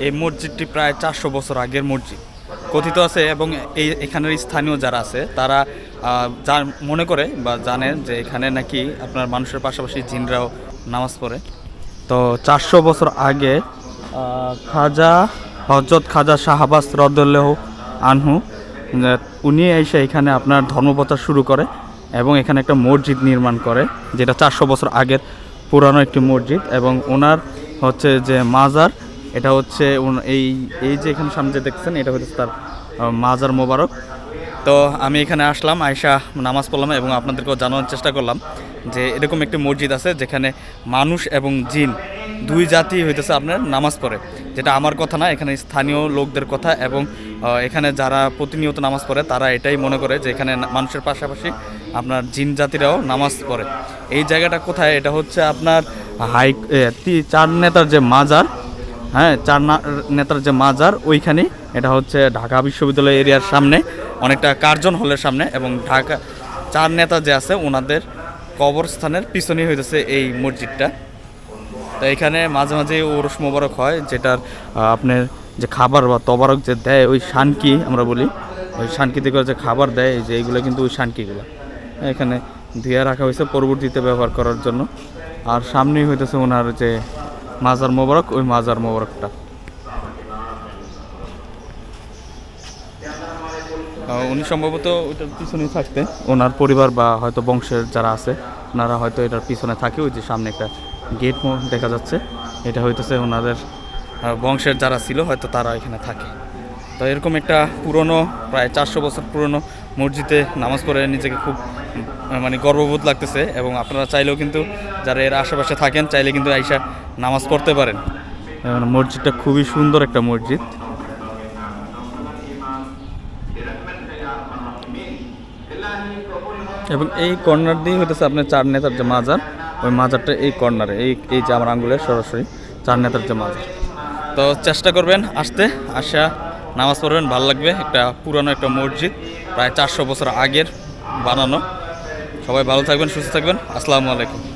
এই মসজিদটি প্রায় 400 বছর আগের মসজিদ কথিত আছে, এবং এখানের স্থানীয় যারা আছে তারা যা মনে করে বা জানেন যে এখানে নাকি আপনার মানুষের পাশাপাশি জিনরাও নামাজ পড়ে। তো 400 বছর আগে হজরত খাজা শাহবাজ রাদিয়াল্লাহু আনহু উনি এসে এখানে আপনার ধর্মপ্রচার শুরু করে এবং এখানে একটা মসজিদ নির্মাণ করে, যেটা 400 বছর আগের পুরানো একটি মসজিদ। এবং ওনার হচ্ছে যে মাজার, এটা হচ্ছে এই এই যে এখানে সামনে যে দেখছেন এটা হচ্ছে তার মাজার মোবারক। তো আমি এখানে আসলাম, আয়সা নামাজ পড়লাম এবং আপনাদেরকেও জানানোর চেষ্টা করলাম যে এরকম একটি মসজিদ আছে যেখানে মানুষ এবং জিন দুই জাতি হইতেছে আপনার নামাজ পড়ে, যেটা আমার কথা না, এখানে স্থানীয় লোকদের কথা। এবং এখানে যারা প্রতিনিয়ত নামাজ পড়ে তারা এটাই মনে করে যে এখানে মানুষের পাশাপাশি আপনার জিন জাতিরাও নামাজ পড়ে। এই জায়গাটা কোথায়? এটা হচ্ছে আপনার চার নেতার যে মাজার, হ্যাঁ, নেতার যে মাজার ওইখানে। এটা হচ্ছে ঢাকা বিশ্ববিদ্যালয় এরিয়ার সামনে, অনেকটা কার্জন হলের সামনে, এবং ঢাকা চার নেতা যে আছে ওনাদের কবরস্থানের পিছনেই হইতেছে এই মসজিদটা। তো এখানে মাঝে মাঝে ওরস মোবারক হয়, যেটার আপনার যে খাবার বা তবারক যে দেয় ওই শানকি আমরা বলি, ওই শানকিতে করে যে খাবার দেয়, যে এইগুলো কিন্তু ওই শানকিগুলো এখানে ধুয়ে রাখা হয়েছে পরবর্তীতে ব্যবহার করার জন্য। আর সামনেই হইতেছে ওনার যে মাজার মোবারক, ওই মাজার মোবারকটা। উনি সম্ভবত ওইটার পিছনেই থাকতে, ওনার পরিবার বা হয়তো বংশের যারা আছে ওনারা হয়তো এটার পিছনে থাকে। ওই যে সামনে একটা গেট দেখা যাচ্ছে, এটা হইতেছে ওনাদের বংশের যারা ছিল হয়তো তারা এখানে থাকে। তো এরকম একটা পুরনো, প্রায় 400 বছর পুরনো মসজিদে নামাজ পড়ে নিজেকে খুব মানে গর্ববোধ লাগতেছে। এবং আপনারা চাইলেও কিন্তু যারা এর আশেপাশে থাকেন চাইলে কিন্তু আইসা নামাজ পড়তে পারেন। মসজিদটা খুবই সুন্দর একটা মসজিদ। এবং এই কর্নার দিয়ে হইতেছে আপনার চার নেতার যে মাজার, ওই মাজারটা এই কর্নারে, এই যে আমার আঙ্গুলের সরাসরি চার নেতার যে মাজার। তো চেষ্টা করবেন আসতে, আসা নামাজ পড়বেন, ভালো লাগবে। একটা পুরানো একটা মসজিদ, প্রায় 400 বছর আগের বানানো। সবাই ভালো থাকবেন, সুস্থ থাকবেন। আসসালামু আলাইকুম।